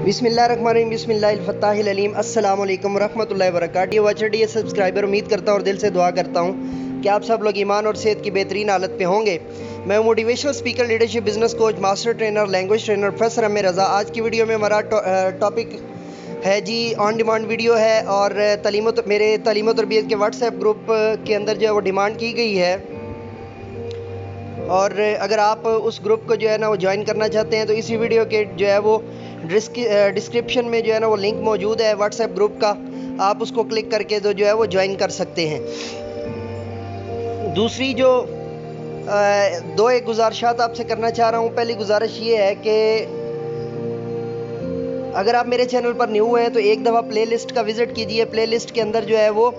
बिस्मिल्लाहिर्रहमानिर्रहीम बिस्मिल्लाहिल अलीम अस्सलाम वालेकुम रहमतुल्लाहि व बरकातहू। वाचडिए सब्सक्राइबर, उम्मीद करता हूँ और दिल से दुआ करता हूँ कि आप सब लोग ईमान और सेहत की बेहतरीन हालत पे होंगे। मैं motivational speaker, leadership, business coach, master trainer, language trainer professor अमीर रज़ा। आज की वीडियो में हमारा टॉपिक है जी ऑन डिमांड वीडियो है और मेरे तालीम और तरबियत के व्हाट्सएप ग्रुप के अंदर जो है वो डिमांड की गई है। और अगर आप उस ग्रुप को जो है ना वो ज्वाइन करना चाहते हैं तो इसी वीडियो के जो है वो डिस्क्रिप्शन में जो है ना वो लिंक मौजूद है व्हाट्सएप ग्रुप का, आप उसको क्लिक करके तो जो है वो ज्वाइन कर सकते हैं। दूसरी जो दो एक गुजारिशात आपसे करना चाह रहा हूँ। पहली गुजारिश ये है कि अगर आप मेरे चैनल पर न्यू हैं तो एक दफ़ा प्लेलिस्ट का विज़िट कीजिए। प्लेलिस्ट के अंदर जो है वो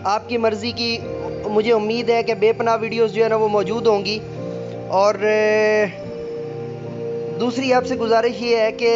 आपकी मर्ज़ी की, मुझे उम्मीद है कि बेपनाह वीडियोस जो है ना वो मौजूद होंगी। और दूसरी आपसे गुजारिश ये है कि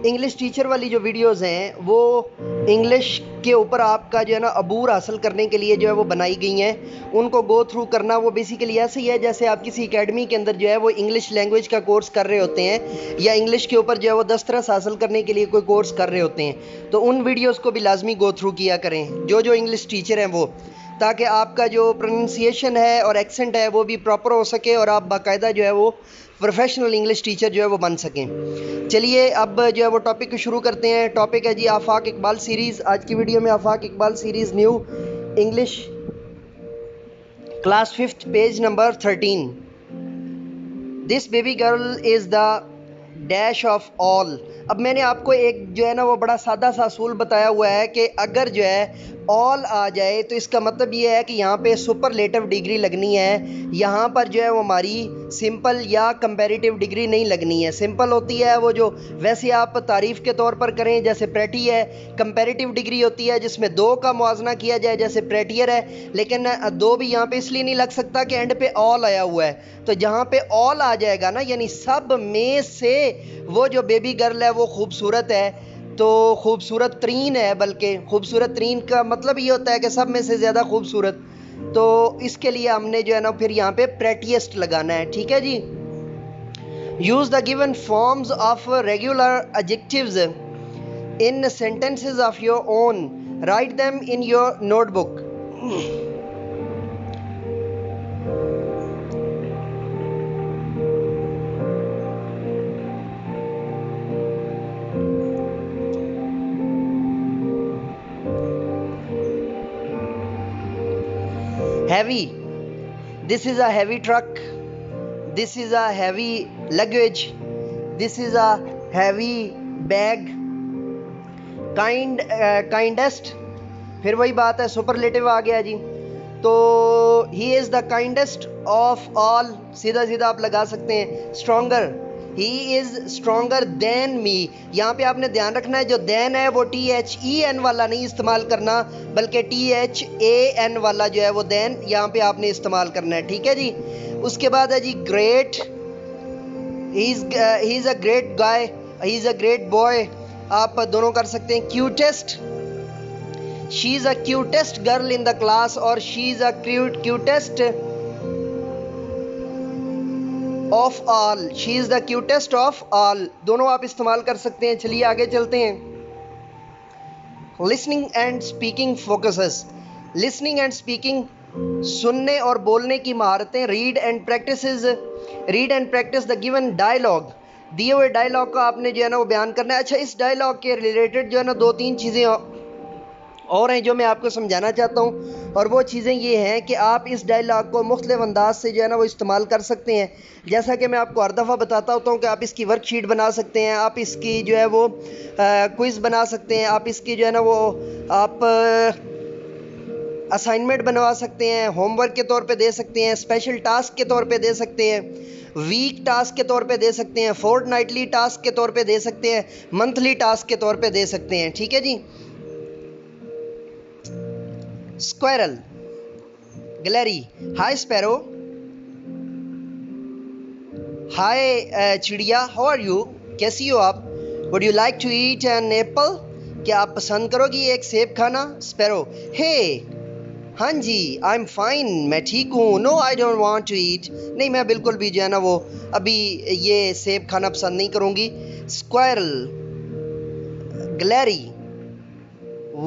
इंग्लिश टीचर वाली जो वीडियोस हैं वो इंग्लिश के ऊपर आपका जो है ना अबूर हासिल करने के लिए जो है वो बनाई गई हैं। उनको गो थ्रू करना वो बेसिकली ऐसे ही है जैसे आप किसी एकेडमी के अंदर जो है वो इंग्लिश लैंग्वेज का कोर्स कर रहे होते हैं या इंग्लिश के ऊपर जो है वो दस्तरस हासिल करने के लिए कोई कोर्स कर रहे होते हैं। तो उन वीडियोज़ को भी लाजमी गो थ्रू किया करें जो इंग्लिश टीचर हैं वो, ताकि आपका जो प्रोनाउंसिएशन है और एक्सेंट है वो भी प्रॉपर हो सके और आप बाकायदा जो है वो प्रोफेशनल इंग्लिश टीचर जो है वो बन सकें। चलिए अब जो है वो टॉपिक को शुरू करते हैं। टॉपिक है जी आफाक इकबाल सीरीज़। आज की वीडियो में Afaq Iqbal series new English class 5th page number 13। This baby girl is the dash of all. अब मैंने आपको एक जो है ना वो बड़ा सादा सा असूल बताया हुआ है कि अगर जो है ऑल आ जाए तो इसका मतलब ये है कि यहाँ पे सुपरलेटिव डिग्री लगनी है। यहाँ पर जो है वो हमारी सिंपल या कंपैरेटिव डिग्री नहीं लगनी है। सिंपल होती है वो जो वैसे आप तारीफ़ के तौर पर करें जैसे प्रेटी है। कंपैरेटिव डिग्री होती है जिसमें दो का मुआवजना किया जाए जैसे प्रेटियर है। लेकिन दो भी यहाँ पे इसलिए नहीं लग सकता कि एंड पे ऑल आया हुआ है। तो जहाँ पे ऑल आ जाएगा ना, यानी सब में से वो जो बेबी गर्ल है वो खूबसूरत है, तो खूबसूरत तरीन है। बल्कि खूबसूरत तरीन का मतलब ये होता है कि सब में से ज़्यादा खूबसूरत। तो इसके लिए हमने जो है ना फिर यहाँ पे प्रेटीएस्ट लगाना है। ठीक है जी। Use the given forms of regular adjectives in sentences of your own. Write them in your notebook. Heavy. This is a heavy truck. This is a heavy luggage. This is a heavy bag. Kindest. फिर वही बात है, superlative आ गया जी। तो he is the kindest of all, सीधा सीधा आप लगा सकते हैं। Stronger, he is stronger than me. यहाँ पे आपने ध्यान रखना है जो देन है वो THEN वाला नहीं इस्तेमाल करना, बल्कि THAN वाला जो है वो देन यहाँ पे आपने इस्तेमाल करना है। ठीक है जी। उसके बाद है जी great. He is a great guy, he is a great boy, आप दोनों कर सकते हैं। Cutest, she is a cutest girl in the class और she is a cutest of all, she is the cutest of all, दोनों आप इस्तेमाल कर सकते हैं। चलिए आगे चलते हैं। Listening and speaking focuses. Listening and speaking, सुनने और बोलने की महारतें। Read and practise the given dialogue. दिए हुए डायलॉग का आपने जो है ना वो बयान करना है। अच्छा, इस डायलॉग के रिलेटेड जो है ना दो तीन चीज़ें और हैं जो मैं आपको समझाना चाहता हूँ। और वो चीज़ें ये हैं कि आप इस डायलॉग को मुख्तलिफ अंदाज से जो है ना वो इस्तेमाल कर सकते हैं। जैसा कि मैं आपको हर दफ़ा बताता होता हूँ कि आप इसकी वर्कशीट बना सकते हैं, आप इसकी जो है वो क्विज़ बना सकते हैं, आप इसकी जो है ना वो आप असाइनमेंट बनवा सकते हैं, होमवर्क के तौर पे दे सकते हैं, स्पेशल टास्क के तौर पे दे सकते हैं, वीक टास्क के तौर पे दे सकते हैं, फोर्टनाइटली टास्क के तौर पे दे सकते हैं, मंथली टास्क के तौर पे दे सकते हैं। ठीक है जी। स्क्वायरल, गैलरी, हाय स्पैरो, हाय चिड़िया, हाउ आर यू, कैसी हो आप। Would you like to eat an apple, क्या आप पसंद करोगी एक सेब खाना। स्पैरो, हे हाँ जी, आई एम फाइन, मैं ठीक हूँ। No I don't want to eat, नहीं मैं बिल्कुल भी जो है ना वो अभी ये सेब खाना पसंद नहीं करूँगी। स्क्वायरल, ग्लैरी,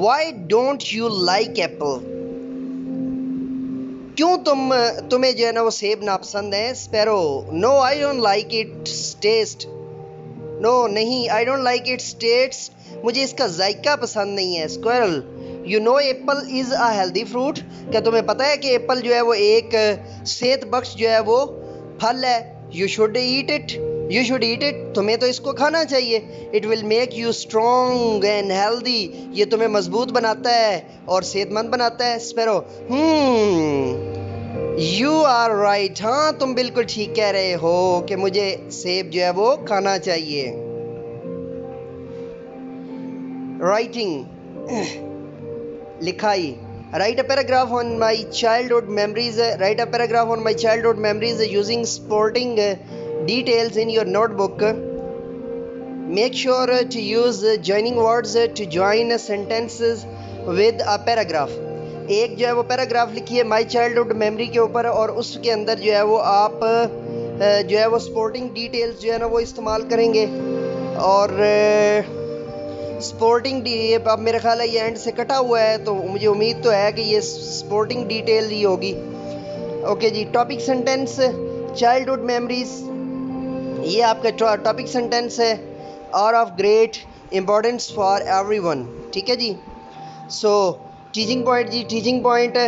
why don't you like apple, क्यों तुम्हें जो है ना वो सेब नापसंद है। Sparrow, no I don't like its taste, no नहीं I don't like its taste, मुझे इसका जायका पसंद नहीं है। Squirrel, you know apple is a healthy fruit, क्या तुम्हें पता है कि एप्पल जो है वो एक सेहत बख्श जो है वो फल है। You should eat it, you should eat it, तुम्हें तो इसको खाना चाहिए। It will make you strong and healthy, ये तुम्हें मजबूत बनाता है और सेहतमंद बनाता है। स्पैरो, यू आर राइट, हाँ तुम बिल्कुल ठीक कह रहे हो कि मुझे सेब जो है वो खाना चाहिए। राइटिंग, लिखाई, write a paragraph on my childhood memories, write a paragraph on my childhood memories using sporting details in your notebook. Make sure to use joining words to join sentences with a paragraph. एक जो है वो paragraph लिखिए my childhood memory के ऊपर, और उसके अंदर जो है वो आप जो है वो स्पोर्टिंग डिटेल्स जो है ना वो इस्तेमाल करेंगे। और स्पोर्टिंग अब मेरा ख्याल है ये एंड से कटा हुआ है, तो मुझे उम्मीद तो है कि ये स्पोर्टिंग डिटेल ही होगी। ओके जी, टॉपिक सेंटेंस, चाइल्डहुड मेमोरीज, ये आपका टॉपिक सेंटेंस है, are of great importance for everyone. ठीक है जी। सो टीचिंग पॉइंट जी, teaching point,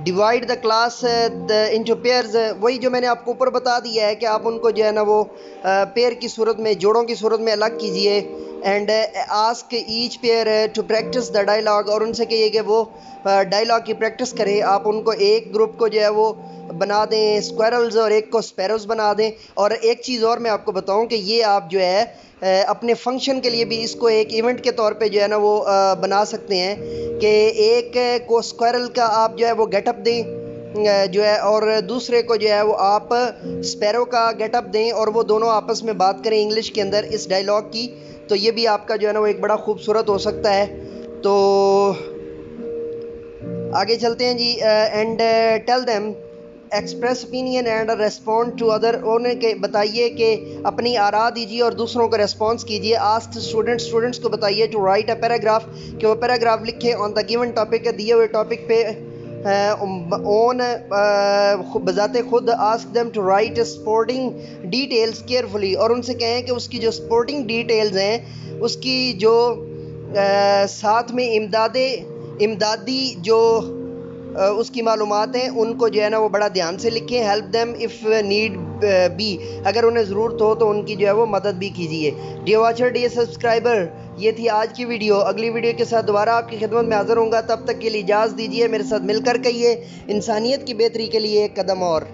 divide the class into pairs, वही जो मैंने आपको ऊपर बता दिया है कि आप उनको जो है ना वो पेयर की सूरत में, जोड़ों की सूरत में अलग कीजिए। And ask each pair to practise the dialogue, और उनसे कहिए कि वो डायलॉग की प्रैक्टिस करें। आप उनको एक ग्रुप को जो है वो बना दें स्क्वायरल्स और एक को स्पैरोज बना दें। और एक चीज़ और मैं आपको बताऊं कि ये आप जो है अपने फंक्शन के लिए भी इसको एक इवेंट के तौर पे जो है ना वो बना सकते हैं कि एक को स्क्वायरल का आप जो है वो गेटअप दें जो है, और दूसरे को जो है वो आप स्पैरो का गेटअप दें, और वो दोनों आपस में बात करें इंग्लिश के अंदर इस डायलॉग की। तो ये भी आपका जो है ना वो एक बड़ा खूबसूरत हो सकता है। तो आगे चलते हैं जी। And tell them express opinion and respond to other, उन्हें बताइए कि अपनी आरा दीजिए और दूसरों को रेस्पॉन्स कीजिए। आस्क स्टूडेंट्स को बताइए टू राइट अ पैराग्राफ, कि वो पैराग्राफ लिखें ऑन द गिवन टॉपिक, दिए हुए टॉपिक पे ओन बजाते खुद। Ask them to write sporting details carefully, और उनसे कहें कि उसकी जो स्पोर्टिंग डिटेल्स हैं उसकी जो साथ में इमदादी जो उसकी मालूमात हैं उनको जो है ना वो बड़ा ध्यान से लिखें। Help them if need be, अगर उन्हें ज़रूरत हो तो उनकी जो है वो मदद भी कीजिए। डियर वॉचर, डियर सब्सक्राइबर, ये थी आज की वीडियो। अगली वीडियो के साथ दोबारा आपकी खिदमत में हाज़िर होऊंगा, तब तक के लिए इजाज़त दीजिए। मेरे साथ मिलकर कहिए, इंसानियत की बेहतरी के लिए एक कदम और।